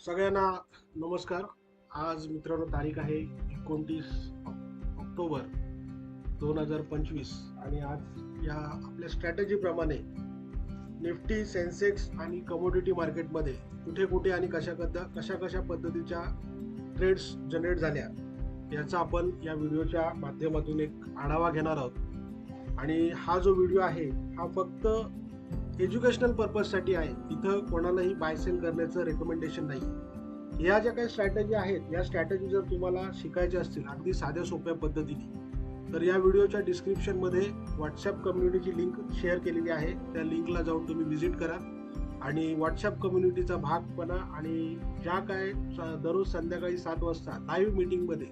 सगळ्यांना नमस्कार. आज मित्रांनो तारीख आहे 29 ऑक्टोबर 2025 आणि आज या आपल्या स्ट्रॅटेजीप्रमाणे निफ्टी, सेन्सेक्स आणि कमोडिटी मार्केटमध्ये कुठे कुठे आणि कशा पद्धतीच्या ट्रेड्स जनरेट झाल्या याचा आपण या व्हिडिओच्या माध्यमातून एक आढावा घेणार आहोत. आणि हा जो व्हिडिओ आहे हा फक्त एज्युकेशनल पर्पजसाठी आहे. इथं कोणालाही बाय सेल करण्याचं रेकमेंडेशन नाही. या ज्या काही स्ट्रॅटेजी आहेत या स्ट्रॅटेजी जर तुम्हाला शिकायच्या असतील अगदी साध्या सोप्या पद्धतीने तर या व्हिडिओच्या डिस्क्रिप्शनमध्ये व्हॉट्सअप कम्युनिटीची लिंक शेअर केलेली आहे. त्या लिंकला जाऊन तुम्ही व्हिजिट करा आणि व्हॉट्सअप कम्युनिटीचा भाग बना आणि ज्या काय दररोज संध्याकाळी 7 वाजता लाईव्ह मीटिंगमध्ये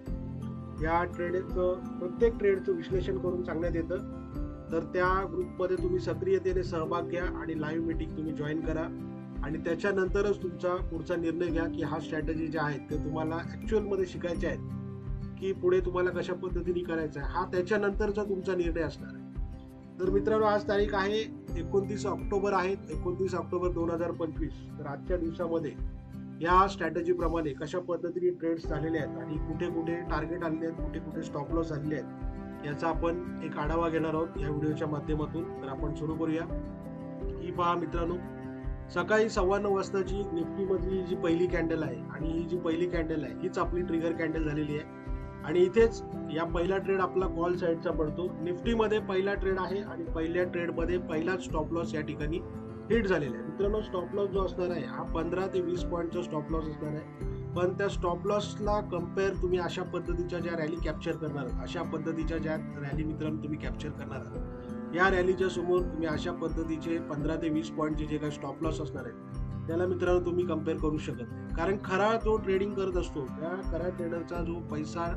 या प्रत्येक ट्रेडचं विश्लेषण करून सांगण्यात येतं. तर त्या ग्रुपमध्ये तुम्ही सक्रियतेने सहभाग घ्या आणि लाईव्ह मीटिंग तुम्ही जॉईन करा आणि त्याच्यानंतरच तुमचा पुढचा निर्णय घ्या की हा स्ट्रॅटेजी ज्या आहेत ते तुम्हाला ॲक्च्युअलमध्ये शिकायच्या आहेत की पुढे तुम्हाला कशा पद्धतीने करायचा आहे, हा त्याच्यानंतरचा तुमचा निर्णय असणार आहे. तर मित्रांनो, आज तारीख आहे 29 ऑक्टोबर आहे, 29 ऑक्टोबर 2025. तर आजच्या दिवसामध्ये या स्ट्रॅटेजीप्रमाणे कशा पद्धतीने ट्रेड्स झालेले आहेत आणि कुठे कुठे टार्गेट आलेले आहेत, कुठे कुठे स्टॉप लॉस आलेले आहेत याचा आपण एक आढावा घेणार आहोत या व्हिडिओच्या माध्यमातून. तर आपण सुरू करूया. ही पहा मित्रांनो, सकाळी 9:15 वाजताची निफ्टीमधली जी पहिली कॅन्डल आहे आणि ही जी पहिली कॅन्डल आहे हीच आपली ट्रिगर कॅन्डल झालेली आहे आणि इथेच या पहिला ट्रेड आपला कॉल साईडचा पडतो. निफ्टीमध्ये पहिला ट्रेड आहे आणि पहिल्या ट्रेडमध्ये पहिलाच स्टॉप लॉस या ठिकाणी हिट झालेला आहे. मित्रांनो, स्टॉप लॉस जो असणार आहे हा 15 ते 20 पॉईंटचा स्टॉप लॉस असणार आहे. पण त्या स्टॉप लॉसला कम्पेअर तुम्ही अशा पद्धतीच्या ज्या रॅली कॅप्चर करणार आहात, अशा पद्धतीच्या ज्या रॅली मित्रांनो तुम्ही कॅप्चर करणार आहात, या रॅलीच्या समोर तुम्ही अशा पद्धतीचे 15 ते 20 पॉईंटचे जे काही स्टॉप लॉस असणार आहेत त्याला मित्रांनो तुम्ही कम्पेअर करू शकत नाही. कारण खरा जो ट्रेडिंग करत असतो त्या खऱ्या ट्रेडरचा जो पैसा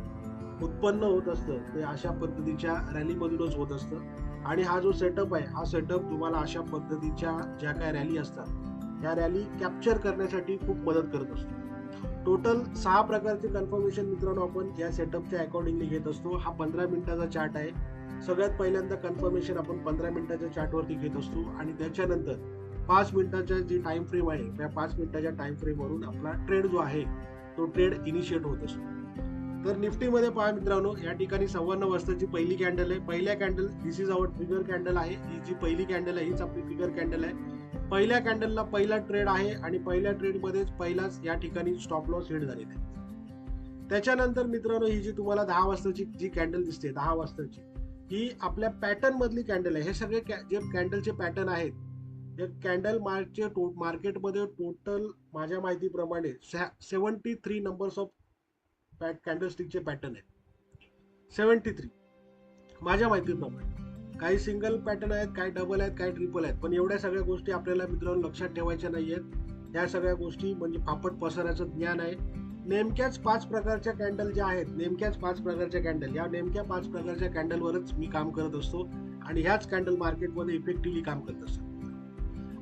उत्पन्न होत असतं ते अशा पद्धतीच्या रॅलीमधूनच होत असतं. आणि हा जो सेटअप आहे हा सेटअप तुम्हाला अशा पद्धतीच्या ज्या काय रॅली असतात त्या रॅली कॅप्चर करण्यासाठी खूप मदत करत असतो. टोटल 6 प्रकारचे कन्फर्मेशन मित्रांनो आपण या सेटअपच्या अकॉर्डिंगली घेत असतो. हा 15 मिनिटाचा चार्ट आहे. सगळ्यात पहिल्यांदा कन्फर्मेशन आपण 15 मिनिटाच्या चार्टवरती घेत असतो आणि त्याच्यानंतर 5 मिनिटाच्या जी टाइम फ्रेम आहे त्या 5 मिनिटाच्या टाइम फ्रेमवरून आपला ट्रेड जो आहे तो ट्रेड इनिशिएट होत असतो. तर निफ्टीमध्ये पहा मित्रांनो, या ठिकाणी 9:15 वाजताची पहिली कॅन्डल आहे. पहिल्या candle this is our trigger candle आहे. ही जी पहिली कॅन्डल आहे हीच आपली ट्रिगर कॅन्डल आहे. पहिल्या कॅन्डलला पहिला ट्रेड आहे आणि पहिल्या ट्रेडमध्येच पहिलाच या ठिकाणी स्टॉप लॉस हिट झालेला आहे. त्याच्यानंतर मित्रांनो, ही जी तुम्हाला 10 वाजताची जी कॅन्डल दिसते 10 वाजताची ही आपल्या पॅटर्न मधली कॅन्डल आहे. हे सगळे जे कॅन्डलचे पॅटर्न आहेत हे कॅन्डल मार्केटमध्ये टोटल माझ्या माहितीप्रमाणे 73 नंबर्स ऑफ कॅन्डलस्टिकचे पॅटर्न आहेत. 73 माझ्या माहितीप्रमाणे. काही सिंगल पॅटर्न आहेत, काही डबल आहेत, काही ट्रिपल आहेत. पण एवढ्या सगळ्या गोष्टी आपल्याला मित्रांनो लक्षात ठेवायच्या नाही आहेत. या सगळ्या गोष्टी म्हणजे फापट पसरायचं ज्ञान आहे. नेमक्याच 5 प्रकारच्या कॅन्डल ज्या आहेत, नेमक्याच 5 प्रकारच्या कॅन्डल, या नेमक्या 5 प्रकारच्या कॅन्डलवरच मी काम करत असतो आणि ह्याच कॅन्डल मार्केटमध्ये इफेक्टिव्हली काम करत असतात.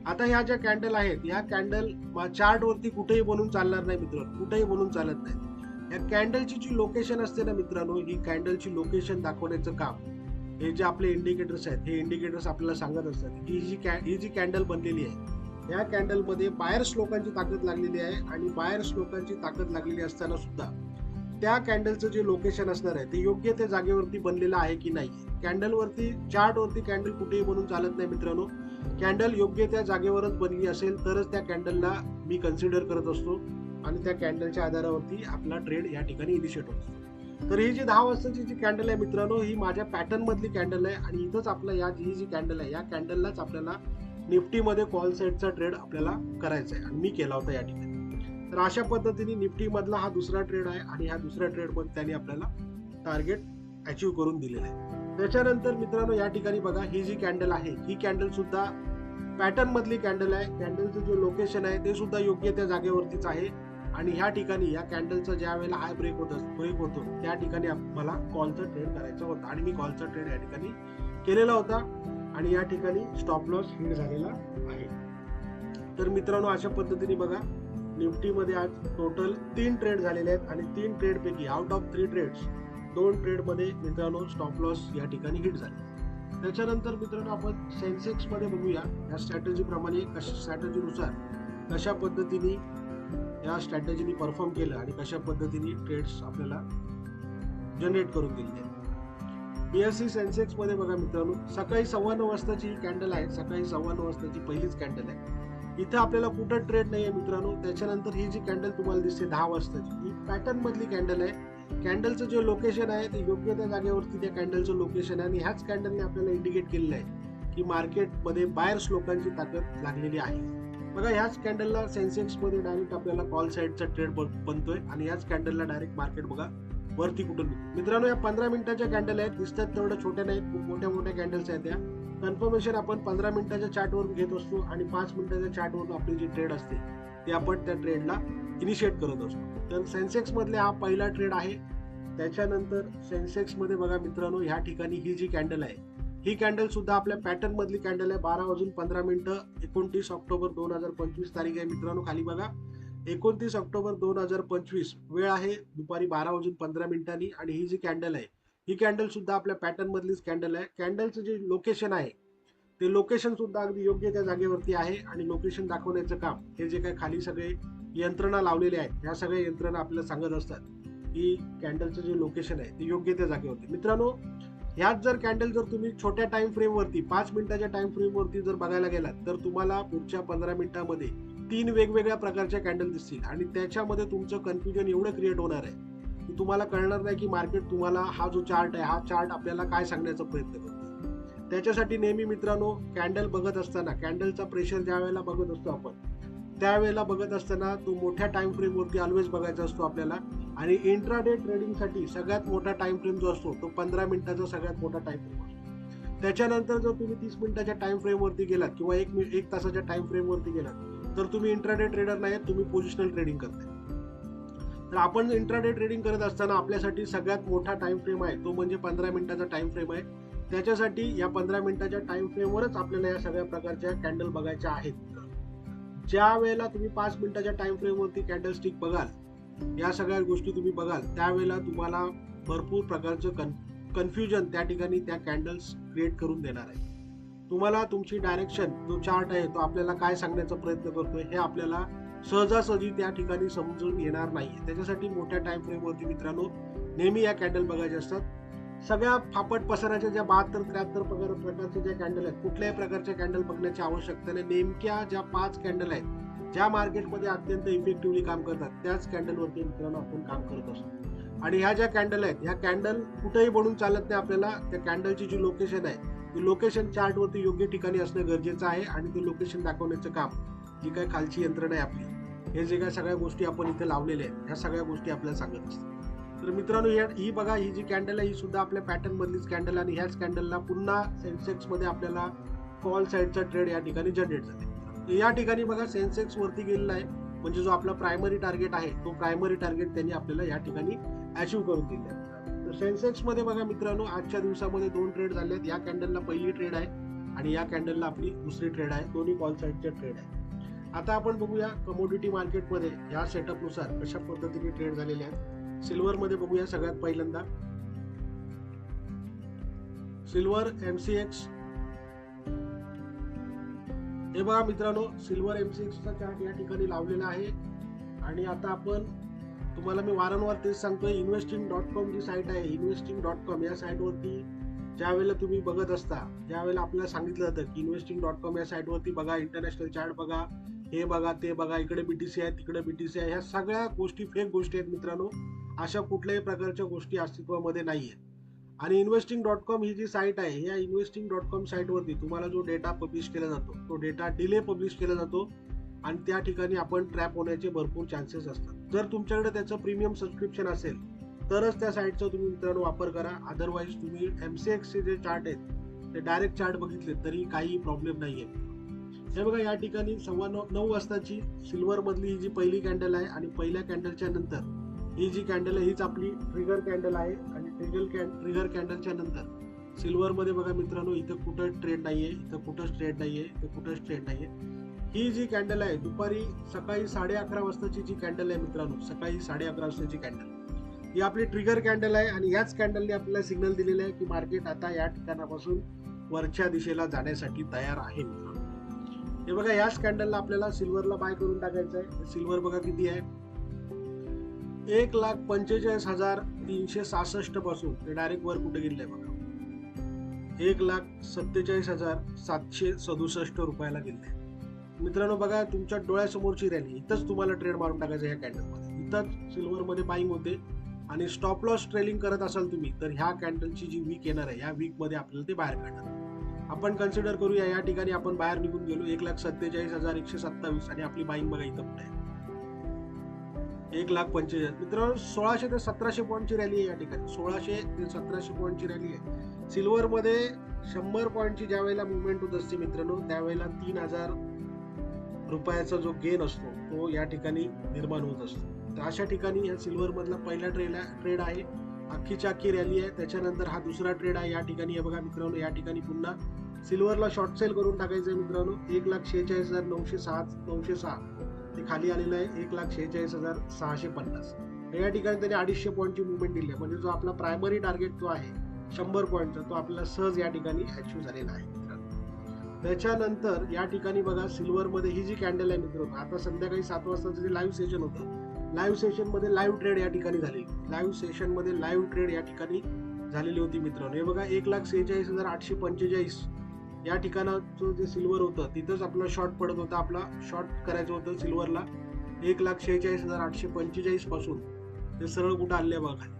आता ह्या ज्या कॅन्डल आहेत ह्या कॅन्डल चार्टवरती कुठेही बनून चालणार नाही मित्रांनो, कुठेही बनून चालत नाही. या कॅन्डलची जी लोकेशन असते ना मित्रांनो, ही कॅन्डलची लोकेशन दाखवण्याचं काम हे जे आपले इंडिकेटर्स आहेत हे इंडिकेटर्स आपल्याला सांगत असतात की ही जी कॅन्डल बनलेली आहे या कॅन्डलमध्ये बायर्स लोकांची ताकद लागलेली आहे आणि बायर्स लोकांची ताकद लागलेली असताना सुद्धा त्या कॅन्डलचं जे लोकेशन असणार आहे ते योग्य त्या जागेवरती बनलेलं आहे की नाही. कॅन्डलवरती चार्टवरती कॅन्डल कुठेही बनून चालत नाही मित्रांनो. कॅन्डल योग्य त्या जागेवरच बनली असेल तरच त्या कॅन्डलला मी कन्सिडर करत असतो आणि त्या कॅन्डलच्या आधारावरती आपला ट्रेड या ठिकाणी इनिशिएट होतो. तर ही जी 10 वाजताची जी कॅन्डल आहे मित्रांनो ही माझ्या पॅटर्न मधली कॅन्डल आहे आणि इथंच आपला ही जी कॅन्डल आहे या कॅन्डललाच आपल्याला निफ्टीमध्ये कॉल साईडचा ट्रेड आपल्याला करायचा आहे आणि मी केला होता या ठिकाणी. तर अशा पद्धतीने निफ्टी मधला हा दुसरा ट्रेड आहे आणि ह्या दुसऱ्या ट्रेडमध्ये त्यांनी आपल्याला टार्गेट अचीव करून दिलेलं आहे. त्याच्यानंतर मित्रांनो या ठिकाणी बघा, ही जी कॅन्डल आहे ही कॅन्डल सुद्धा पॅटर्न मधली कॅन्डल आहे. कॅन्डलचं जे लोकेशन आहे ते सुद्धा योग्य त्या जागेवरतीच आहे आणि ह्या ठिकाणी या कॅन्डलचा ज्या वेळेला हाय ब्रेक होतो त्या ठिकाणी मला कॉलचा ट्रेड करायचा होता आणि मी कॉलचा ट्रेड या ठिकाणी केलेला होता आणि या ठिकाणी स्टॉप लॉस हिट झालेला आहे. तर मित्रांनो अशा पद्धतीने बघा, निफ्टीमध्ये आज टोटल 3 ट्रेड झालेले आहेत आणि 3 ट्रेड पैकी आउट ऑफ 3 ट्रेड्स 2 ट्रेडमध्ये मित्रांनो स्टॉप लॉस या ठिकाणी हिट झाले. त्याच्यानंतर मित्रांनो आपण सेन्सेक्स मध्ये बघूया या स्ट्रॅटेजीप्रमाणे स्ट्रॅटेजीनुसार कशा पद्धतीने या ज्या स्ट्रॅटेजीने परफॉर्म केलं आणि कशा पद्धतीने ट्रेड्स आपल्याला जनरेट करून दिले. BSE सेन्सेक्स मध्ये बघा मित्रांनो, सकाळी 9:15 वाजताची ही कॅन्डल आहे. सकाळी 9:15 वाजताची पहिलीच कॅन्डल आहे. इथं आपल्याला कुठं ट्रेड नाही आहे मित्रांनो. त्याच्यानंतर ही जी कॅन्डल तुम्हाला दिसते 10 वाजताची, ही पॅटर्न मधली कॅन्डल आहे. कॅन्डलचं जे लोकेशन आहे ते योग्य त्या जागेवरती त्या कॅन्डलचं लोकेशन आहे आणि ह्याच कॅन्डलने आपल्याला इंडिकेट केलेलं आहे की मार्केटमध्ये बायर्स लोकांची ताकद लागलेली आहे. बघा ह्याच कॅन्डलला सेन्सेक्स मध्ये डायरेक्ट आपल्याला कॉल साईडचा ट्रेड बनतोय आणि ह्याच कॅन्डलला डायरेक्ट मार्केट बघा वरती कुठून मित्रांनो. या 15 मिनिटाच्या कॅन्डल आहेत, दिसतात तेवढ्या छोट्या नाहीत, खूप मोठ्या मोठ्या कॅन्डल्स आहेत. त्या कन्फर्मेशन आपण 15 मिनिटाच्या चार्टवरून घेत असतो आणि 5 मिनिटाच्या चार्टवरून आपली जी ट्रेड असते ती आपण त्या ट्रेडला इनिशिएट करत असतो. तर सेन्सेक्स मधले हा पहिला ट्रेड आहे. त्याच्यानंतर सेन्सेक्स मध्ये बघा मित्रांनो, ह्या ठिकाणी ही जी कॅन्डल आहे ही कॅन्डल सुद्धा आपल्या पॅटर्न मधली कॅन्डल आहे. 12:15 29 ऑक्टोबर 2025 तारीख आहे मित्रांनो. खाली बघा 29 ऑक्टोबर 2025 वेळ आहे दुपारी 12:15 आणि ही जी कॅन्डल आहे ही कॅन्डल सुद्धा आपल्या पॅटर्न मधलीच कॅन्डल आहे. कॅन्डलचं जे लोकेशन आहे ते लोकेशन सुद्धा अगदी योग्य त्या जागेवरती आहे आणि लोकेशन दाखवण्याचं काम हे जे काही खाली सगळे यंत्रणा लावलेले आहेत ह्या सगळ्या यंत्रणा आपल्याला सांगत असतात की कॅन्डलचं जे लोकेशन आहे ते योग्य त्या जागेवरती. मित्रांनो, ह्याच जर कॅन्डल जर तुम्ही छोट्या टाइम फ्रेम वरती 5 मिनिटाच्या टाइम फ्रेम वरती जर बघायला गेलात तर तुम्हाला पुढच्या 15 मिनिटांमध्ये 3 वेगवेगळ्या प्रकारच्या कॅन्डल दिसतील आणि त्याच्यामध्ये तुमचं कन्फ्युजन एवढं क्रिएट होणार आहे की तुम्हाला कळणार नाही की मार्केट तुम्हाला हा जो चार्ट आहे हा चार्ट आपल्याला काय सांगण्याचा प्रयत्न करतो. त्याच्यासाठी नेहमी मित्रांनो कॅन्डल बघत असताना कॅन्डलचा प्रेशर ज्या वेळेला बघत असतो आपण त्यावेळेला बघत असताना तो मोठ्या टाइम फ्रेम वरती ऑलवेज बघायचा असतो आपल्याला. आणि इंट्राडे ट्रेडिंगसाठी सगळ्यात मोठा टाइम फ्रेम जो असतो तो 15 मिनिटाचा सगळ्यात मोठा टाइम फ्रेम असतो. त्याच्यानंतर जर तुम्ही 30 मिनिटाच्या टाइम फ्रेम वरती गेलात किंवा एक तासाच्या टाइम फ्रेम वरती गेलात तर तुम्ही इंट्राडे ट्रेडर नाही, तुम्ही पोझिशनल ट्रेडिंग करताय. तर आपण इंट्राडे ट्रेडिंग करत असताना आपल्यासाठी सगळ्यात मोठा टाइम फ्रेम आहे तो म्हणजे 15 मिनिटाचा टाइम फ्रेम आहे. त्याच्यासाठी या 15 मिनिटाच्या टाइम फ्रेमवरच आपल्याला या सगळ्या प्रकारच्या कॅन्डल बघायच्या आहेत. ज्या वेळेला तुम्ही 5 मिनिटाच्या टाइम फ्रेम वरती कॅन्डल स्टिक बघाल, या सगळ्या गोष्टी तुम्ही बघाल त्यावेळेला तुम्हाला भरपूर प्रकारचं कन्फ्युजन त्या ठिकाणी त्या कॅन्डल्स क्रिएट करून देणार आहे. तुम्हाला तुमची डायरेक्शन जो चार्ट आहे तो आपल्याला काय सांगण्याचा प्रयत्न करतोय हे आपल्याला सहजासहजी त्या ठिकाणी समजून येणार नाही. त्याच्यासाठी मोठ्या टाइम फ्रेम वरती मित्रांनो नेहमी या कॅन्डल बघायच्या असतात. सगळ्या फापट पसराच्या ज्या 72-73 प्रकारच्या ज्या कॅन्डल आहेत कुठल्याही प्रकारच्या कॅन्डल बघण्याची आवश्यकता नाही. नेमक्या ज्या 5 कॅन्डल आहेत ज्या मार्केटमध्ये अत्यंत इफेक्टिव्हली काम करतात त्याच कॅन्डलवरती मित्रांनो आपण काम करत असतो. आणि ह्या ज्या कॅन्डल आहेत ह्या कॅन्डल कुठेही बनून चालत नाही. आपल्याला त्या कॅन्डलची जी लोकेशन आहे ती लोकेशन चार्ट वरती योग्य ठिकाणी असणं गरजेचं आहे आणि ते लोकेशन दाखवण्याचं काम जी काय खालची यंत्रणा आहे आपली हे जे काय सगळ्या गोष्टी आपण इथे लावलेल्या आहेत ह्या सगळ्या गोष्टी आपल्याला सांगत असतात. तर मित्रांनो ही बघा ही जी कॅन्डल आहे ही सुद्धा आपल्या पॅटर्न मधलीच कॅन्डल आणि ह्याच कॅन्डलला पुन्हा सेन्सेक्स मध्ये आपल्याला कॉल साईडचा ट्रेड या ठिकाणी जनरेट झाले. या ठिकाणी बघा सेन्सेक्स वरती गेलेला आहे म्हणजे जो आपला प्रायमरी टार्गेट आहे तो प्रायमरी टार्गेट त्यांनी आपल्याला या ठिकाणी अचीव करून दिले आहे. तर सेन्सेक्स मध्ये बघा मित्रांनो आजच्या दिवसामध्ये 2 ट्रेड झाले आहेत. या कॅन्डलला पहिली ट्रेड आहे आणि या कॅन्डलला आपली दुसरी ट्रेड आहे. दोन्ही कॉल साईडच्या ट्रेड आहे. आता आपण बघूया कमोडिटी मार्केटमध्ये या सेटअप नुसार कशा पद्धतीने ट्रेड झालेले आहेत. सिल्वर मध्ये बघूया सगळ्यात पहिल्यांदा सिल्वर MCX हे बघा मित्रांनो सिल्वर MCX चा चार्ट या ठिकाणी लावलेला आहे आणि आता आपण तुम्हाला मी वारंवार तेच सांगतोय investing.com जी साईट आहे investing.com या साईट वरती ज्या वेळेला तुम्ही बघत असता ज्यावेळेला आपल्याला सांगितलं जातं की investing.com या साईट वरती बघा इंटरनॅशनल चार्ट बघा हे बघा ते बघा इकडे BTC आहे तिकडे BTC आहे ह्या सगळ्या गोष्टी फेक गोष्टी आहेत मित्रांनो. अशा कुठल्याही प्रकारच्या गोष्टी अस्तित्वामध्ये नाहीये. आणि investing.com ही जी साईट आहे या investing.com साईट वरती तुम्हाला जो डेटा पब्लिश केला जातो तो डेटा डिले पब्लिश केला जातो आणि त्या ठिकाणी आपण ट्रॅप होण्याचे भरपूर चान्सेस असतात. जर तुमच्याकडे त्याचं प्रीमियम सबस्क्रिप्शन असेल तरच त्या साईटचा तुम्ही मित्रांनो वापर करा. अदरवाईज तुम्ही MCX चे जे चार्ट आहेत ते डायरेक्ट चार्ट बघितले तरी काही प्रॉब्लेम नाहीये. हे बघा या ठिकाणी 9:15 वाजताची सिल्वर मधली ही जी पहिली कॅन्डल आहे आणि पहिल्या कॅन्डलच्या नंतर ही जी कॅन्डल आहे हीच आपली ट्रिगर कॅन्डल आहे आणि ट्रिगर कॅन्डलच्या नंतर सिल्वर मध्ये बघा मित्रांनो इथं कुठं ट्रेड नाहीये, इथं कुठंच ट्रेड नाहीये, इथं कुठंच ट्रेड नाहीये. ही जी कॅन्डल आहे सकाळी 11:30 वाजताची जी कॅन्डल आहे मित्रांनो सकाळी 11:30 वाजताची कॅन्डल ही आपली ट्रिगर कॅन्डल आहे आणि याच कॅन्डलने आपल्याला सिग्नल दिलेला आहे की मार्केट आता या ठिकाणापासून वरच्या दिशेला जाण्यासाठी तयार आहे मित्रांनो. हे बघा याच कॅन्डलला आपल्याला सिल्वरला बाय करून टाकायचं आहे. सिल्वर बघा किती आहे 1,45,366 पासून ते डायरेक्ट वर कुठे गेले बघा, 1,47,767 रुपयाला गेले. मित्रांनो बघा, तुमच्या डोळ्यासमोरची रॅली, इथंच तुम्हाला ट्रेड मारून टाकायचं. ह्या कॅन्डलमध्ये इथंच सिल्वरमध्ये बाईंग होते आणि स्टॉप लॉस ट्रेलिंग करत असाल तुम्ही तर ह्या कॅन्डलची जी वीक येणार आहे, ह्या वीक मध्ये आपल्याला ते बाहेर काढणार. आपण कन्सिडर करूया या ठिकाणी आपण बाहेर निघून गेलो 1,47,127 आणि आपली बाईंग बघा इथं कुठे आहे, 1,45,000. मित्रांनो 1600 ते 1700 पॉईंटची रॅली आहे या ठिकाणी, 1600 ते 1700 पॉईंटची रॅली आहे. सिल्वर मध्ये 100 पॉईंटची ज्या वेळेला मुवमेंट होत असते मित्रांनो, त्यावेळेला 3,000 रुपयाचा जो गेन असतो तो या ठिकाणी निर्माण होत असतो. तर अशा ठिकाणी या सिल्वर मधला पहिला ट्रेड आहे, अख्खीच्या अख्खी रॅली आहे. त्याच्यानंतर हा दुसरा ट्रेड आहे. या ठिकाणी हे बघा मित्रांनो, या ठिकाणी पुन्हा सिल्वरला शॉर्ट सेल करून टाकायचं आहे मित्रांनो. 1,46,906 ते खाली आलेलं आहे 1,46,650. या ठिकाणी त्यांनी 250 पॉईंटची मुवमेंट दिली आहे, म्हणजे जो आपला प्रायमरी टार्गेट जो आहे 100 पॉईंटचा, तो आपल्याला सहज या ठिकाणी अचीव झालेला आहे मित्रांनो. त्याच्यानंतर या ठिकाणी बघा सिल्वर मध्ये ही जी कॅन्डल आहे मित्रांनो, आता संध्याकाळी 7 वाजताचं जे लाईव्ह सेशन होतं, लाईव्ह सेशन मध्ये लाईव्ह ट्रेड या ठिकाणी झालेली, लाईव्ह सेशन मध्ये लाईव्ह ट्रेड या ठिकाणी झालेली होती मित्रांनो. हे बघा 1,46,845 या ठिकाणाचं जे सिल्वर होतं तिथंच आपला शॉर्ट पडत होता. आपला शॉर्ट करायचं होतं सिल्वरला 1,46,845 पासून ते सरळ कुठं आले बघा खाली,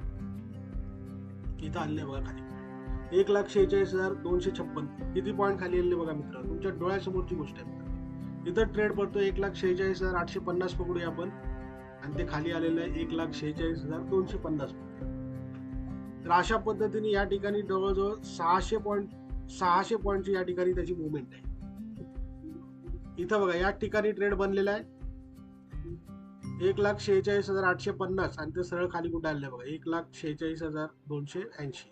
इथं आले बघा खाली 1,46,256. किती पॉईंट खाली आले बघा मित्रांनो, तुमच्या डोळ्यासमोरची गोष्ट आहे. इथं ट्रेड पडतो 1,46,850 पकडूया आपण, आणि ते खाली आलेलं आहे 1,46,250. तर अशा पद्धतीने या ठिकाणी जवळजवळ 600 पॉईंटची या ठिकाणी त्याची मुवमेंट आहे. इथं बघा या ठिकाणी ट्रेड बनलेला आहे 1,46,850 आणि ते सरळ खाली कुठे आले बघा 1,46,280.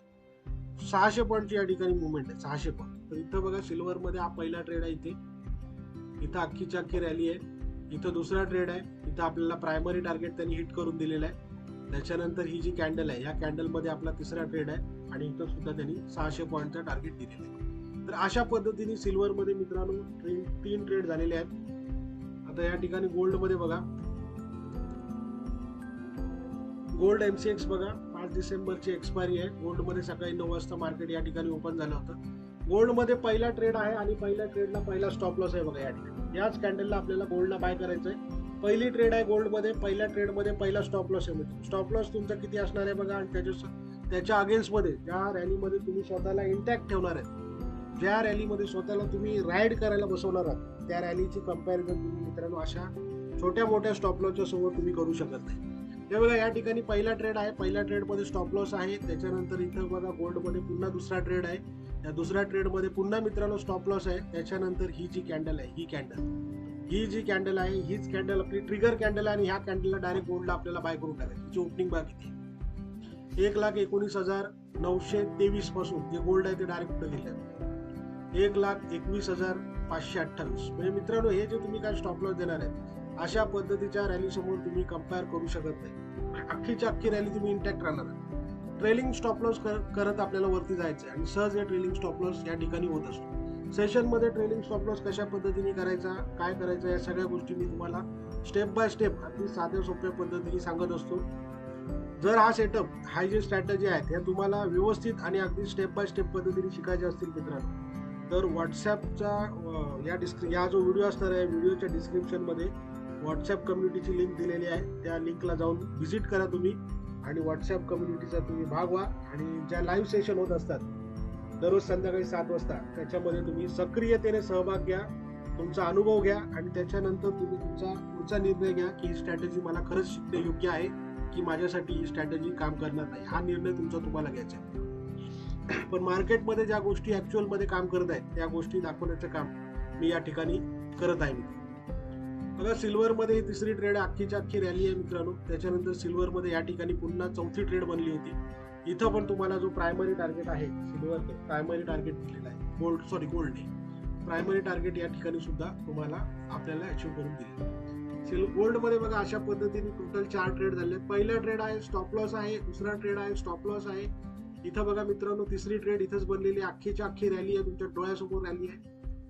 600 पॉईंटची या ठिकाणी मुवमेंट आहे, 600 पॉईंट. तर इथं बघा सिल्वर मध्ये हा पहिला ट्रेड आहे, इथं अख्खीच्या अख्खी रॅली आहे. इथं दुसरा ट्रेड आहे, इथं आपल्याला प्रायमरी टार्गेट त्यांनी हिट करून दिलेला आहे. त्याच्यानंतर ही जी कॅन्डल आहे, या कॅन्डल मध्ये आपला तिसरा ट्रेड आहे आणि इथं सुद्धा त्यांनी 600 पॉईंटचा टार्गेट दिलेला आहे. तर अशा पद्धतीने सिल्वर मध्ये मित्रांनो 3 ट्रेड झालेले आहेत. आता या ठिकाणी गोल्ड मध्ये बघा, गोल्ड MCX बघा 5 डिसेंबरची एक्सपायरी आहे. गोल्ड मध्ये सकाळी 9 वाजता मार्केट या ठिकाणी ओपन झालं होतं. गोल्ड मध्ये पहिला ट्रेड आहे आणि पहिल्या ट्रेडला पहिला स्टॉप लॉस आहे बघा या ठिकाणी. याच कॅन्डलला आपल्याला गोल्डला बाय करायचं आहे. पहिली ट्रेड आहे गोल्ड मध्ये, पहिल्या ट्रेड मध्ये पहिला स्टॉप लॉस आहे. स्टॉप लॉस तुमचा किती असणार आहे बघा, आणि त्याच्या अगेन्स्ट मध्ये ज्या रॅलीमध्ये तुम्ही स्वतःला इंटॅक्ट ठेवणार आहे, ज्या रॅलीमध्ये स्वतःला तुम्ही राईड करायला बसवणार आहात, त्या रॅलीची कंपॅरिझन तुम्ही मित्रांनो अशा छोट्या मोठ्या स्टॉप लॉसच्या समोर तुम्ही करू शकत नाही. हे बघा या ठिकाणी पहिला ट्रेड आहे, पहिल्या ट्रेड मध्ये स्टॉप लॉस आहे. त्याच्यानंतर इथं बघा गोल्ड मध्ये पुन्हा दुसरा ट्रेड आहे, त्या दुसऱ्या ट्रेड मध्ये पुन्हा मित्रांनो स्टॉप लॉस आहे. त्याच्यानंतर ही जी कॅन्डल आहे, ही जी कॅन्डल आहे, हीच कॅन्डल आपली ट्रिगर कॅन्डल आहे आणि ह्या कॅन्डलला डायरेक्ट गोल्डला आपल्याला बाय करून टाकायची. तिची ओपनिंग बघा किती, 1,19,923 पासून जे गोल्ड आहे ते डायरेक्ट कुठे गेले 1,21,528. म्हणजे मित्रांनो हे जे तुम्ही काय स्टॉप लॉस देणार आहे, अशा पद्धतीच्या रॅली समोर तुम्ही कंपेअर करू शकत नाही. अख्खीच्या अख्खी रॅली तुम्ही इंटॅक्ट राहणार आहे. ट्रेलिंग स्टॉप लॉस करत आपल्याला वरती जायचं आहे आणि सहज हे ट्रेलिंग स्टॉप लॉस या ठिकाणी होत असतो. सेशन मध्ये ट्रेलिंग स्टॉप लॉस कशा पद्धतीने करायचा, काय करायचं, या सगळ्या गोष्टी मी तुम्हाला स्टेप बाय स्टेप अगदी साध्या सोप्या पद्धतीने सांगत असतो. जर हा सेटअप, हा जे स्ट्रॅटेजी आहेत ह्या तुम्हाला व्यवस्थित आणि अगदी स्टेप बाय स्टेप पद्धतीने शिकायचे असतील मित्रांनो, तर व्हॉट्सॲपचा या जो व्हिडिओ असणार आहे, व्हिडिओच्या डिस्क्रिप्शनमध्ये व्हॉट्सॲप कम्युनिटीची लिंक दिलेली आहे. त्या लिंकला जाऊन व्हिजिट करा तुम्ही आणि व्हॉट्सॲप कम्युनिटीचा तुम्ही भाग व्हा. आणि ज्या लाईव्ह सेशन होत असतात दररोज संध्याकाळी 7 वाजता, त्याच्यामध्ये तुम्ही सक्रियतेने सहभाग घ्या, तुमचा अनुभव घ्या आणि त्याच्यानंतर तुम्ही तुमचा पुढचा निर्णय घ्या की ही स्ट्रॅटेजी मला खरंच शिकणे योग्य आहे की माझ्यासाठी ही स्ट्रॅटेजी काम करणार नाही. हा निर्णय तुम्हाला घ्यायचा आहे. पण मार्केटमध्ये ज्या गोष्टी ऍक्च्युअलमध्ये काम करत आहेत त्या गोष्टी दाखवण्याचं काम मी या ठिकाणी करत आहे. बघा सिल्वरमध्ये ही तिसरी ट्रेड अख्खीच्या अख्खी रॅली आहे मित्रांनो. त्याच्यानंतर सिल्वरमध्ये या ठिकाणी पुन्हा चौथी ट्रेड बनली होती. इथं पण तुम्हाला जो प्रायमरी टार्गेट आहे, सिल्वर प्रायमरी टार्गेट दिलेला आहे, गोल्डने प्रायमरी टार्गेट या ठिकाणी सुद्धा तुम्हाला आपल्याला अचीव करून दिले. गोल्ड मध्ये बघा अशा पद्धतीने टोटल 4 ट्रेड झाले. पहिला ट्रेड आहे स्टॉप लॉस आहे, दुसरा ट्रेड आहे स्टॉप लॉस आहे. इथं बघा मित्रांनो तिसरी ट्रेड इथंच बनलेली अख्खीच्या अख्खी रॅली आहे, तुमच्या डोळ्यासमोर रॅली आहे.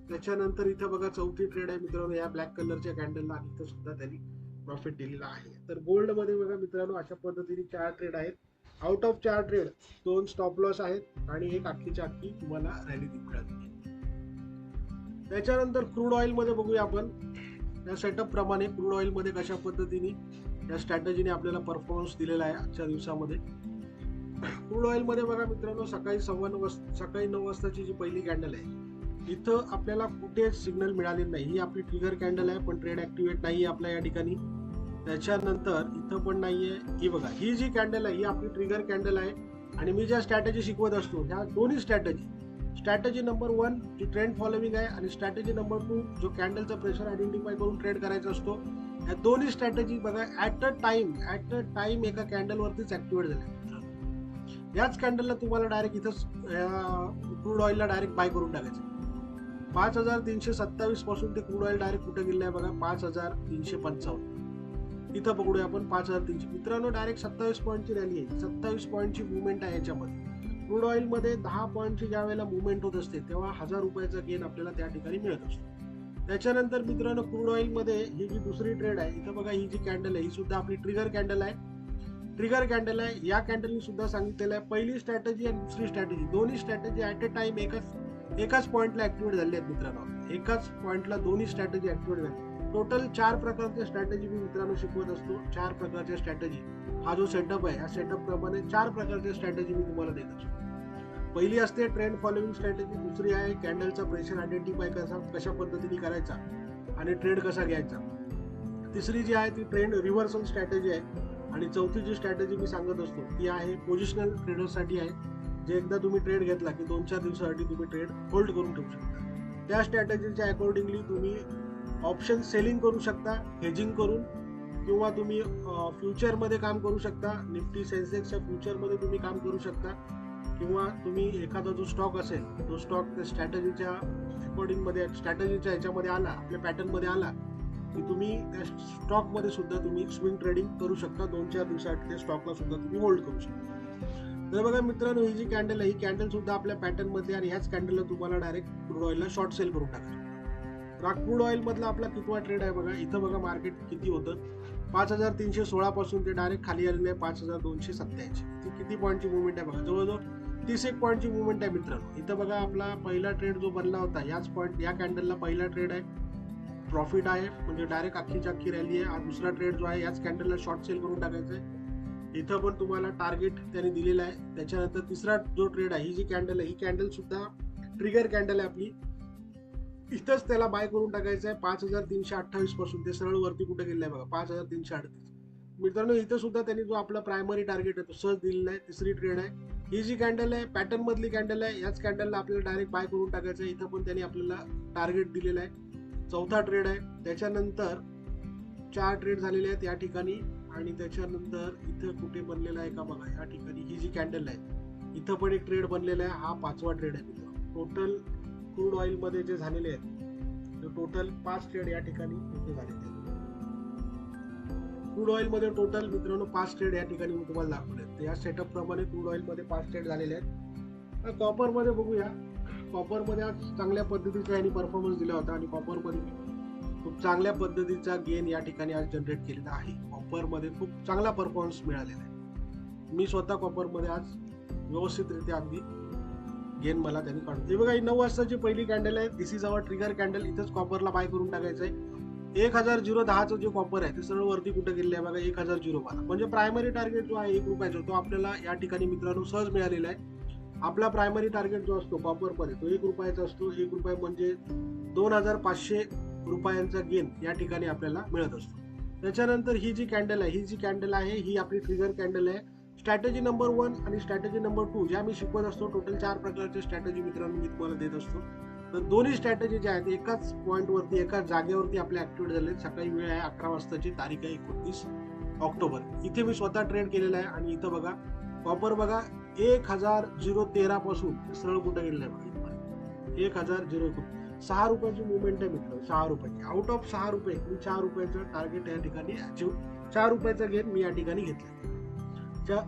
त्याच्यानंतर इथं बघा चौथी ट्रेड आहे मित्रांनो या ब्लॅक कलरच्या कॅन्डलला, आणि इथं सुद्धा त्यांनी प्रॉफिट दिलेला आहे. तर गोल्ड मध्ये बघा मित्रांनो अशा पद्धतीने 4 ट्रेड आहेत. Out of 4 trade 2 stop loss आहेत आणि एक अख्खीच्या अख्खी तुम्हाला रॅली मिळाली. त्याच्यानंतर क्रूड ऑइल मध्ये बघूया आपण या सेटअप प्रमाणे क्रूड ऑइल मध्ये कशा पद्धतीने या स्ट्रॅटेजीने आपल्याला परफॉर्मन्स दिलेला आहे आजच्या दिवसामध्ये. क्रूड ऑइल मध्ये बघा मित्रांनो सकाळी 9 वाजताची जी पहिली कॅन्डल आहे इथं आपल्याला कुठेच सिग्नल मिळाले नाही. ही आपली ट्रिगर कॅन्डल आहे पण ट्रेड ऍक्टिव्हेट नाहीये आपल्या या ठिकाणी. त्याच्यानंतर इथं पण नाहीये. ही बघा ही जी कॅन्डल आहे ही आपली ट्रिगर कॅन्डल आहे आणि मी ज्या स्ट्रॅटेजी शिकवत असतो ह्या दोन्ही स्ट्रॅटेजी नंबर 1 जी ट्रेंड फॉलोविंग आहे आणि स्ट्रॅटेजी नंबर 2 जो कॅन्डलचा प्रेशर आयडेंटिफाय करून ट्रेड करायचा असतो. या दोन्ही स्ट्रॅटेजी बघा ऍट अ टाइम एका कॅन्डलवरतीच ऍक्टिव्हेट झाल्या. याच कॅन्डलला तुम्हाला डायरेक्ट इथंच क्रूड ऑइलला डायरेक्ट बाय करून टाकायचं. 5327 पासून ते क्रूड ऑइल डायरेक्ट कुठे गेले आहे बघा 5355. इथं बघूया आपण 5300. मित्रांनो डायरेक्ट 27 पॉईंटची रॅली आहे. 27 पॉईंटची मुवमेंट आहे याच्यामध्ये. क्रूड ऑइल मध्ये 10 पॉईंटची ज्या वेळेला मुवमेंट होत असते तेव्हा 1000 रुपयाचा गेन आपल्याला त्या ठिकाणी मिळत असतो. त्याच्यानंतर मित्रांनो क्रूड ऑइल मध्ये ही जी दुसरी ट्रेड आहे इथं बघा ही जी कॅन्डल आहे ही सुद्धा आपली ट्रिगर कॅन्डल आहे. या कॅन्डलनी सुद्धा सांगितलेलं आहे पहिली स्ट्रॅटेजी आणि दुसरी स्ट्रॅटेजी दोन्ही स्ट्रॅटेजी ऍट अ टाइम एकाच पॉइंटला ऍक्टिव्हेट झाले आहेत मित्रांनो. एकाच पॉइंटला दोन्ही स्ट्रॅटेजी ऍक्टिव्हेट झाली. टोटल 4 प्रकारच्या स्ट्रॅटेजी मी मित्रांनो शिकवत असतो. 4 प्रकारच्या स्ट्रॅटेजी हा जो सेटअप आहे या सेटअप प्रमाणे 4 प्रकारच्या स्ट्रॅटेजी मी तुम्हाला देत असतो. पहिली असते ट्रेंड फॉलोविंग स्ट्रॅटेजी. दुसरी आहे कॅन्डलचा प्रेशर आयडेंटिफाय कशा पद्धतीने करायचा आणि ट्रेड कसा घ्यायचा. तिसरी जी आहे ती ट्रेंड रिव्हर्सल स्ट्रॅटेजी आहे आणि चौथी जी स्ट्रॅटेजी मी सांगत असतो ती आहे पोझिशनल ट्रेडरसाठी आहे. जे एकदा तुम्ही ट्रेड घेतला की 2-4 दिवसासाठी तुम्ही ट्रेड होल्ड करून ठेवू शकता. त्या स्ट्रॅटेजीच्या अकॉर्डिंगली तुम्ही ऑप्शन सेलिंग करू शकता हेजिंग करून किंवा तुम्ही फ्युचरमध्ये काम करू शकता. निफ्टी सेन्सेक्सच्या फ्युचरमध्ये तुम्ही काम करू शकता किंवा तुम्ही एखादा जो स्टॉक असेल तो स्टॉक त्या स्ट्रॅटेजीच्या अकॉर्डिंगमध्ये स्ट्रॅटेजीच्या ह्याच्यामध्ये आला आपल्या पॅटर्नमध्ये आला की तुम्ही त्या स्टॉकमध्ये सुद्धा तुम्ही स्विंग ट्रेडिंग करू शकता. 2-4 दिवसासाठी त्या स्टॉकला सुद्धा तुम्ही होल्ड करू शकता. तर बघा मित्रांनो ही जी कॅन्डल आहे ही कॅन्डल सुद्धा आपल्या पॅटर्न मध्ये आणि ह्याच कॅन्डलला तुम्हाला डायरेक्ट क्रूड ऑइलला शॉर्ट सेल करून टाकायचं. क्रूड ऑइल मधला आपला कितवा ट्रेड आहे बघा. इथं बघा मार्केट किती होतं 5316 पासून ते डायरेक्ट खाली आलेलं आहे 5287. ती किती पॉईंटची मुवमेंट आहे बघा जवळजवळ 31 पॉईंटची मुवमेंट आहे मित्रांनो. इथं बघा आपला पहिला ट्रेड जो बनला होता याच पॉईंट या कॅन्डलला पहिला ट्रेड आहे प्रॉफिट आहे म्हणजे डायरेक्ट अख्खीच्या अख्खी रॅली आहे. आणि दुसरा ट्रेड जो आहे याच कॅन्डलला शॉर्ट सेल करून टाकायचं आहे. इथं पण तुम्हाला टार्गेट त्यांनी दिलेलं आहे. त्याच्यानंतर तिसरा जो ट्रेड आहे ही जी कॅन्डल आहे ही कॅन्डल सुद्धा ट्रिगर कॅन्डल आहे आपली. इथंच त्याला बाय करून टाकायचं आहे 5328 पासून ते सरळ वरती कुठे गेलं आहे बघा 5338. मित्रांनो इथं सुद्धा त्यांनी जो आपला प्रायमरी टार्गेट आहे तो सहज दिलेला आहे. तिसरी ट्रेड आहे ही जी कॅन्डल आहे पॅटर्न मधली कॅन्डल आहे. याच कॅन्डलला आपल्याला डायरेक्ट बाय करून टाकायचं आहे. इथं पण त्यांनी आपल्याला टार्गेट दिलेलं आहे. चौथा ट्रेड आहे. त्याच्यानंतर 4 ट्रेड झालेले आहेत या ठिकाणी आणि त्याच्यानंतर इथं कुठे बनलेला आहे का बघा या ठिकाणी ही जी कॅन्डल आहे इथं पण एक ट्रेड बनलेला आहे. हा 5वा ट्रेड आहे मित्रांनो. टोटल क्रूड ऑइल मध्ये जे झालेले आहेत टोटल 5 ट्रेड या ठिकाणी झालेले आहेत. क्रूड ऑइल मध्ये टोटल मित्रांनो 5 ट्रेड या ठिकाणी मी तुम्हाला दाखवले. या सेटअप प्रमाणे क्रूड ऑइल मध्ये 5 ट्रेड झालेले आहेत. कॉपर मध्ये बघूया. कॉपर मध्ये आज चांगल्या पद्धतीचा यांनी परफॉर्मन्स दिला होता आणि कॉपर मध्ये खूप चांगल्या पद्धतीचा गेन या ठिकाणी आज जनरेट केलेला आहे. कॉपर मध्ये खूप चांगला परफॉर्मन्स मिळालेला आहे. मी स्वतः कॉपर मध्ये आज व्यवस्थितरित्या अगदी गेन मला त्यांनी काढून. हे बघा ही 9 वाजताची पहिली कॅन्डल आहे. दिस इज अवर ट्रिगर कॅन्डल. इथंच कॉपरला बाय करून टाकायचं आहे. 1010चं जे कॉपर आहे ते सरळ वरती कुठे गेले आहे बघा 1012 म्हणजे प्रायमरी टार्गेट जो आहे 1 रुपयाचा तो आपल्याला या ठिकाणी मित्रांनो सहज मिळालेला आहे. आपला प्रायमरी टार्गेट जो असतो कॉपर मध्ये तो 1 रुपयाचा असतो. 1 रुपये म्हणजे 2500 रुपयांचा गेन या ठिकाणी आपल्याला मिळत असतो. त्याच्यानंतर ही जी कॅन्डल आहे ही आपली ट्रिगर कॅन्डल आहे. स्ट्रॅटेजी नंबर 1 आणि स्ट्रॅटेजी नंबर 2 ज्या मी शिकवत असतो टोटल 4 प्रकारचे स्ट्रॅटेजी मित्रांनो मी तुम्हाला देत असतो. तर दोन्ही स्ट्रॅटेजी ज्या आहेत एकाच पॉईंटवरती एकाच जागेवरती आपल्या ऍक्टिव्हेट झाले. सकाळी वेळ आहे 11 वाजताची तारीख आहे 29 ऑक्टोबर. इथे मी स्वतः ट्रेड केलेला आहे आणि इथं बघा कॉपर बघा 1013 पासून सरळ कुठे गेलेलं आहे बघा 1013 6 रुपयाची मुवमेंट आहे मित्र. 6 रुपयाची आउट ऑफ 6 रुपये मी 4 रुपयाचं टार्गेट या ठिकाणी अचीव 4 रुपयाचा गेन मी या ठिकाणी घेतला.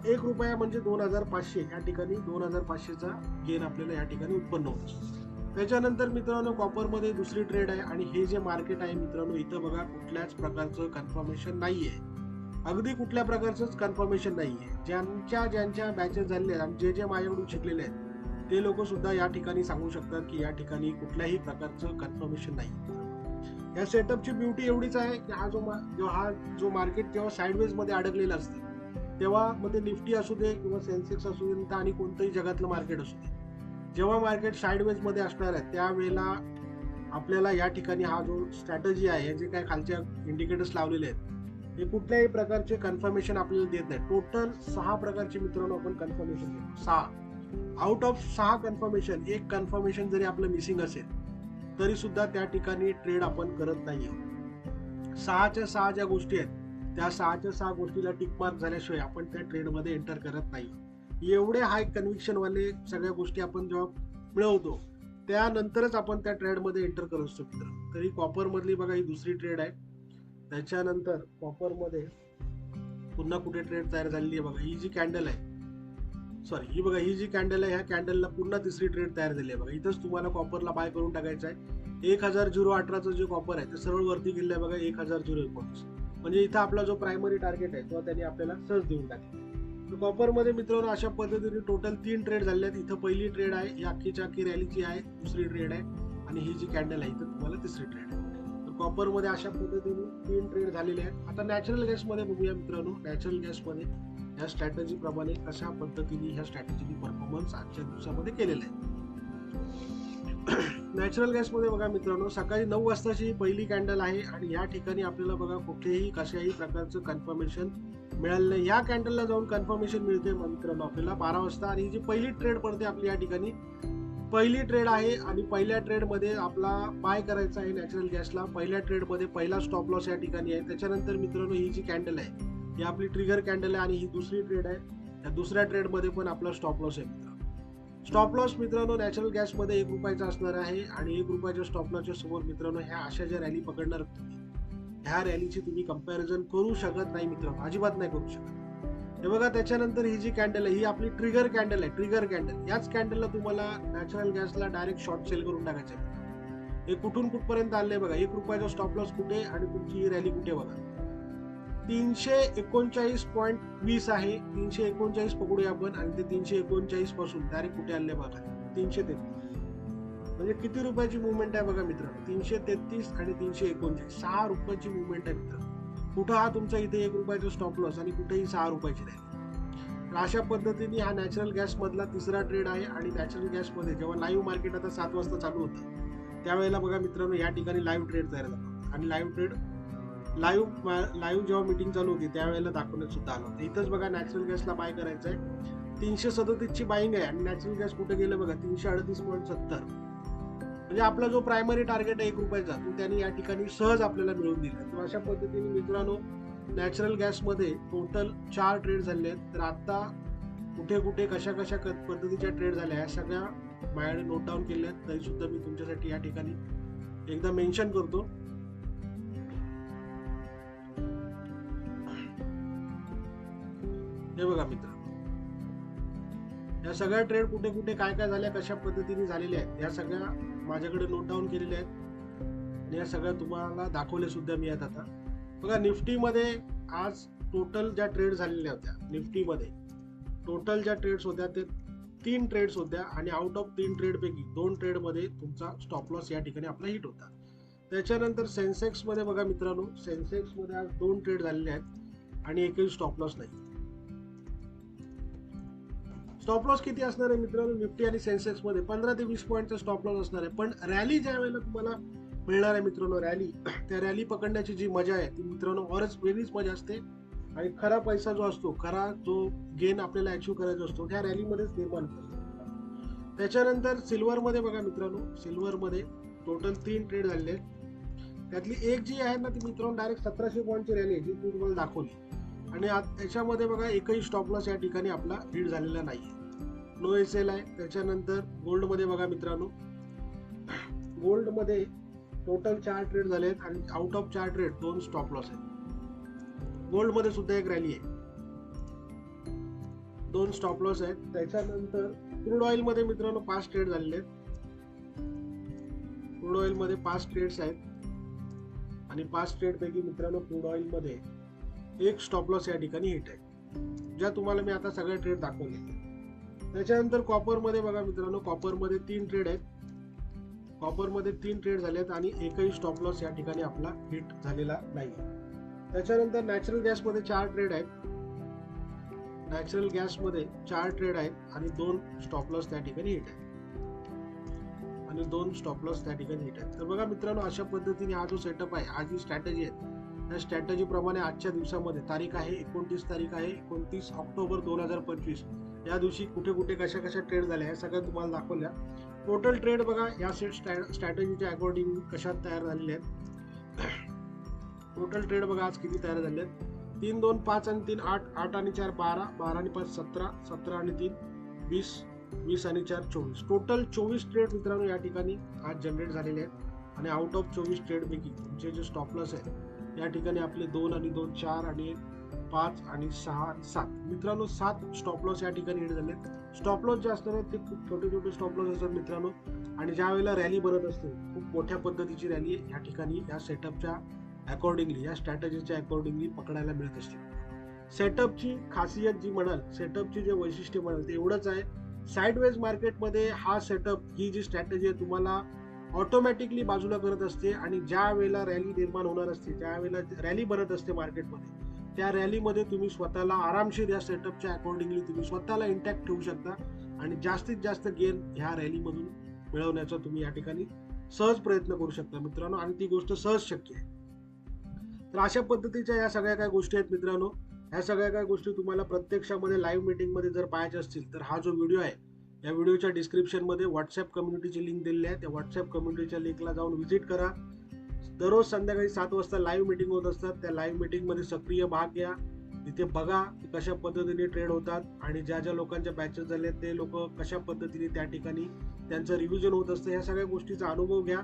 1 रुपया म्हणजे 2500 या ठिकाणी 2500चा गेन आपल्याला या ठिकाणी उत्पन्न होत असतो. त्याच्यानंतर मित्रांनो कॉपरमध्ये दुसरी ट्रेड आहे आणि हे जे मार्केट आहे मित्रांनो, इथं बघा कुठल्याच प्रकारचं कन्फर्मेशन नाहीये, अगदी कुठल्या प्रकारचंच कन्फर्मेशन नाहीये. ज्यांच्या बॅचेस झालेले आहेत आणि जे माझ्याकडून शिकलेले आहेत ते लोक सुद्धा या ठिकाणी सांगू शकतात की या ठिकाणी कुठल्याही प्रकारचं कन्फर्मेशन नाही. या सेटअपची ब्युटी एवढीच आहे की हा जो मार्केट जेव्हा साईडवेज मध्ये अडकलेला असतं तेव्हा मध्ये निफ्टी असू दे किंवा सेन्सेक्स असू दे आणि कोणतंही जगातलं मार्केट असू दे, जेव्हा मार्केट साईडवेज मध्ये असणार आहे त्यावेळेला आपल्याला या ठिकाणी हा जो स्ट्रॅटेजी आहे, हे जे काय खालच्या इंडिकेटर्स लावलेले आहेत, हे कुठल्याही प्रकारचे कन्फर्मेशन आपल्याला देत नाही. टोटल 6 प्रकारचे मित्रांनो आपण कन्फर्मेशन देतो. 6 आउट ऑफ 6 कन्फर्मेशन, एक कन्फर्मेशन जरी आपलं मिसिंग असेल तरी सुद्धा त्या ठिकाणी ट्रेड आपण करत नाही. 6च्या 6 ज्या गोष्टी आहेत त्या 6च्या 6 गोष्टीला टिक मार्क झाल्याशिवाय आपण त्या ट्रेडमध्ये एंटर करत नाही. एवढे हाय कन्व्हिक्शन वाले सगळ्या गोष्टी आपण जेव्हा मिळवतो त्यानंतरच आपण त्या ट्रेडमध्ये एंटर करत असतो मित्र. तरी कॉपर मधली बघा ही दुसरी ट्रेड आहे. त्याच्यानंतर कॉपर मध्ये पुन्हा कुठे ट्रेड तयार झालेली आहे बघा, ही जी कॅन्डल आहे, सॉरी ही बघा ही जी कॅन्डल आहे, ह्या कॅन्डलला पुन्हा तिसरी ट्रेड तयार झाली आहे बघा. इथंच तुम्हाला कॉपरला बाय करून टाकायचं आहे. 1018चं जे कॉपर आहे ते सरळ वरती गेले आहे बघा 1019. म्हणजे इथं आपला जो प्रायमरी टार्गेट आहे तो त्यांनी आपल्याला सहज देऊन टाकला. कॉपर मध्ये मित्रांनो अशा पद्धतीने टोटल 3 ट्रेड झाले आहेत. इथं पहिली ट्रेड आहे, ही अख्खीच्या अख्खी रॅलीची आहे, दुसरी ट्रेड आहे आणि ही जी कॅन्डल आहे इथं तुम्हाला तिसरी ट्रेड आहे. तर कॉपर मध्ये अशा पद्धतीने 3 ट्रेड झालेले आहेत. आता नॅचरल गॅस मध्ये बघूया मित्रांनो. नॅचरल गॅस मध्ये ह्या स्ट्रॅटेजी प्रमाणे कशा पद्धतीने ह्या स्ट्रॅटेजीनी परफॉर्मन्स आजच्या दिवसामध्ये केलेला आहे. नॅचरल गॅस मध्ये बघा मित्रांनो, सकाळी 9 वाजताची पहिली कॅन्डल आहे आणि या ठिकाणी आपल्याला बघा कुठेही कशाही प्रकारचं कन्फर्मेशन मिळालं नाही. या कॅन्डलला जाऊन कन्फर्मेशन मिळते मित्रांनो आपल्याला 12 वाजता. आणि जी पहिली ट्रेड पडते आपली या ठिकाणी पहिली ट्रेड आहे आणि पहिल्या ट्रेड मध्ये आपला बाय करायचा आहे नॅचरल गॅसला. पहिल्या ट्रेड मध्ये पहिला स्टॉप लॉस या ठिकाणी आहे. त्याच्यानंतर मित्रांनो ही जी कॅन्डल आहे ही आपली ट्रिगर कॅन्डल आहे आणि ही दुसरी ट्रेड आहे. या दुसऱ्या ट्रेड मध्ये पण आपला स्टॉप लॉस आहे मित्रांनो. स्टॉप लॉस मित्रांनो नॅचरल गॅस मध्ये 1 रुपयाचा असणार आहे आणि 1 रुपयाच्या स्टॉप लॉसच्या समोर मित्रांनो ह्या अशा ज्या रॅली पकडणार तुम्ही, ह्या रॅलीची तुम्ही कंपॅरिझन करू शकत नाही मित्रांनो, अजिबात नाही करू शकत. हे बघा त्याच्यानंतर ही जी कॅन्डल आहे ही आपली ट्रिगर कॅन्डल आहे. ट्रिगर कॅन्डल, याच कॅन्डलला तुम्हाला नॅचरल गॅसला डायरेक्ट शॉर्ट सेल करून टाकायचं आहे. हे कुठून कुठपर्यंत आले बघा, 1 रुपयाचा स्टॉप लॉस कुठे आणि तुमची ही रॅली कुठे बघा. 339.20 आहे. 339 पकडूया आपण आणि ते 339 पासून डायरेक्ट कुठे आले बघा 333. म्हणजे किती रुपयाची मुवमेंट आहे बघा मित्रांनो, 333 आणि 339, 6 रुपयाची मुवमेंट आहे मित्रांनो. कुठं हा तुमचा इथे 1 रुपयाचा स्टॉप लॉस आणि कुठेही 6 रुपयाची रॅली. तर अशा पद्धतीने हा नॅचरल गॅस मधला तिसरा ट्रेड आहे. आणि नॅचरल गॅस मध्ये जेव्हा लाईव्ह मार्केट आता 7 वाजता चालू होतं त्यावेळेला बघा मित्रांनो या ठिकाणी लाईव्ह ट्रेड तयार झाला आणि लाईव्ह ट्रेड लाईव्ह जेव्हा मीटिंग चालू होती त्यावेळेला दाखवण्यात सुद्धा आलं होतं. इथंच बघा नॅचरल गॅसला बाय करायचं आहे. 337 ची बाईंग आहे आणि नॅचरल गॅस कुठे गेलं बघा 338.70. म्हणजे आपला जो प्रायमरी टार्गेट आहे 1 रुपयाचा तो त्यांनी या ठिकाणी सहज आपल्याला मिळवून दिला. तर अशा पद्धतीने मित्रांनो नॅचरल गॅस मध्ये टोटल 4 ट्रेड झाले आहेत. तर आता कुठे कुठे कशा पद्धतीच्या ट्रेड झाल्या या सगळ्या माझ्याकडे नोट डाऊन केल्या आहेत. तरी सुद्धा मी तुमच्यासाठी या ठिकाणी एकदा मेन्शन करतो. हे बघा मित्रांनो, या सगळ्या ट्रेड कुठे कुठे काय काय झाल्या कशा पद्धतीने झालेल्या आहेत या सगळ्या माझ्याकडे नोट डाऊन केलेल्या आहेत आणि या सगळ्या तुम्हाला दाखवले सुद्धा मी आहेत. आता बघा निफ्टीमध्ये आज टोटल ज्या ट्रेड झालेल्या होत्या, निफ्टीमध्ये टोटल ज्या ट्रेड्स होत्या ते 3 ट्रेड्स होत्या आणि आउट ऑफ 3 ट्रेड पैकी 2 ट्रेड मध्ये तुमचा स्टॉप लॉस या ठिकाणी आपला हिट होता. त्याच्यानंतर सेन्सेक्स मध्ये बघा मित्रांनो, सेन्सेक्स मध्ये आज 2 ट्रेड झालेले आहेत आणि एकही स्टॉप लॉस नाही. स्टॉप लॉस किती असणार आहे मित्रांनो निफ्टी आणि सेन्सेक्स मध्ये 15 ते 20 पॉईंटचा स्टॉप लॉस असणार आहे. पण रॅली ज्या वेळेला तुम्हाला मिळणार आहे मित्रांनो, रॅली, त्या रॅली पकडण्याची जी मजा आहे ती मित्रांनो औरच वेगळीच मजा असते. आणि खरा पैसा जो असतो, खरा जो गेन आपल्याला अचीव्ह करायचा असतो त्या रॅलीमध्येच निर्माण होतो. त्याच्यानंतर सिल्वर मध्ये बघा मित्रांनो, सिल्वर मध्ये टोटल 3 ट्रेड झालेले आहेत. त्यातली एक जी आहे ना ती मित्रांनो डायरेक्ट 1700 पॉईंटची रॅली आहे जी मी तुम्हाला दाखवली आणि याच्यामध्ये बघा एकही स्टॉप लॉस या ठिकाणी आपला हिट झालेला नाही, नो एसएल आहे. त्याच्यानंतर गोल्ड मध्ये बघा मित्रांनो, गोल्ड मध्ये टोटल 4 ट्रेड झाले आहेत आणि out of 4 trade 2 stop loss आहेत. गोल्ड मध्ये सुद्धा एक रॅली आहे, 2 स्टॉप लॉस आहेत. त्याच्यानंतर क्रूड ऑइल मध्ये मित्रांनो 5 ट्रेड झालेले आहेत क्रूड ऑइल मध्ये 5 ट्रेड्स आहेत आणि 5 ट्रेड पैकी मित्रांनो क्रूड ऑइल मध्ये एक स्टॉप लॉस या ठिकाणी हिट आहे, ज्या तुम्हाला मी आता सगळे ट्रेड दाखवले. त्याच्यानंतर कॉपर मध्ये बघा मित्रांनो, कॉपर मध्ये 3 ट्रेड आहेत. कॉपर मध्ये 3 ट्रेड झालेत आणि एकही स्टॉप लॉस या ठिकाणी आपला हिट झालेला नाही. त्याच्यानंतर नॅचरल गॅस मध्ये 4 ट्रेड आहेत. नॅचरल गॅस मध्ये 4 ट्रेड आहेत आणि 2 स्टॉप लॉस त्या ठिकाणी हिट आहेत आणि 2 स्टॉप लॉस त्या ठिकाणी हिट आहेत. तर बघा मित्रांनो, अशा पद्धतीने हा जो सेटअप आहे, हा जी स्ट्रॅटेजी आहे, त्या स्ट्रॅटेजी प्रमाणे आजच्या दिवसामध्ये तारीख आहे 29 ऑक्टोबर 2025 या दिवशी कुठे कुठे कशा कशा ट्रेड झाल्या हे सगळं तुम्हाला दाखवल्या. टोटल ट्रेड बघा या स्ट्रॅटेजीच्या अकॉर्डिंग कशात तयार झालेले आहेत. टोटल ट्रेड बघा आज किती तयार झाले आहेत. 3 2 5 आणि 3 8 8 आणि 4 12 12 आणि 5 17 17 आणि 3 20 20 आणि 4 24 टोटल 24 ट्रेड मित्रांनो या ठिकाणी आज जनरेट झालेले आहेत. आणि आउट ऑफ 24 ट्रेड पैकी तुमचे जे स्टॉप लॉस आहे या ठिकाणी आपले 2 आणि 2 4 आणि 5 आणि 6 आणि 7 मित्रांनो 7 स्टॉप लॉस या ठिकाणी हिट झाले. स्टॉप लॉस जे असतात ते खूप छोटे छोटे स्टॉप लॉस असतात मित्रांनो, आणि ज्या वेळेला रॅली बनत असते खूप मोठ्या पद्धतीची रॅली या ठिकाणी या सेटअपच्या अकॉर्डिंगली, या स्ट्रॅटेजीच्या अकॉर्डिंगली पकडायला मिळत असते. सेटअपची खासियत जी म्हणाल, सेटअपची जे वैशिष्ट्य म्हणाल ते एवढंच आहे, साइडवेज मार्केटमध्ये हा सेटअप, ही जी स्ट्रॅटेजी आहे तुम्हाला ऑटोमॅटिकली बाजूला करत असते. आणि ज्या वेळेला रॅली निर्माण होणार असते, ज्या वेळेला रॅली बनत असते मार्केटमध्ये, त्या रॅलीमध्ये तुम्ही स्वतःला आरामशीर या सेटअपच्या अकॉर्डिंगली तुम्ही स्वतःला इंटॅक्ट ठेवू शकता आणि जास्तीत जास्त गेन ह्या रॅलीमधून मिळवण्याचा तुम्ही या ठिकाणी सहज प्रयत्न करू शकता मित्रांनो, आणि ती गोष्ट सहज शक्य आहे. तर अशा पद्धतीच्या या सगळ्या काय गोष्टी आहेत मित्रांनो. ह्या सगळ्या काय गोष्टी तुम्हाला प्रत्यक्षामध्ये लाईव्ह मीटिंगमध्ये जर पाहायच्या असतील तर हा जो व्हिडिओ आहे, या व्हिडिओच्या डिस्क्रिप्शनमध्ये व्हॉट्सअप कम्युनिटीची लिंक दिलेली आहे. त्या व्हॉट्सअप कम्युनिटीच्या लिंकला जाऊन व्हिजिट करा. दररोज संध्याकाळी 7 वाजता लाईव्ह मीटिंग होत असतात. त्या लाईव्ह मीटिंगमध्ये सक्रिय भाग घ्या. तिथे बघा की कशा पद्धतीने ट्रेड होतात आणि ज्या ज्या लोकांच्या बॅचेस झाले ते लोक कशा पद्धतीने त्या ठिकाणी त्यांचं रिव्हिजन होत असतं. ह्या सगळ्या गोष्टीचा अनुभव घ्या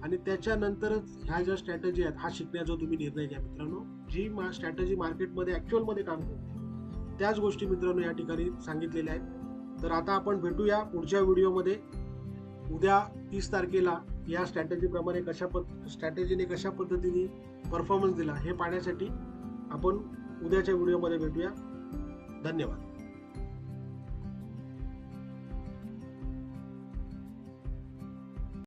आणि त्याच्यानंतरच ह्या ज्या स्ट्रॅटेजी आहेत हा शिकण्याचा तुम्ही निर्णय घ्या मित्रांनो. जी स्ट्रॅटेजी मार्केटमध्ये ॲक्च्युअलमध्ये काम करते त्याच गोष्टी मित्रांनो या ठिकाणी सांगितलेल्या आहेत. तर आता आपण भेटूया पुढच्या व्हिडिओमध्ये. उद्या 30 तारखेला या स्ट्रॅटेजीप्रमाणे स्ट्रॅटेजीने कशा पद्धतीने परफॉर्मन्स दिला हे पाहण्यासाठी आपण उद्याच्या व्हिडिओमध्ये भेटूया. धन्यवाद.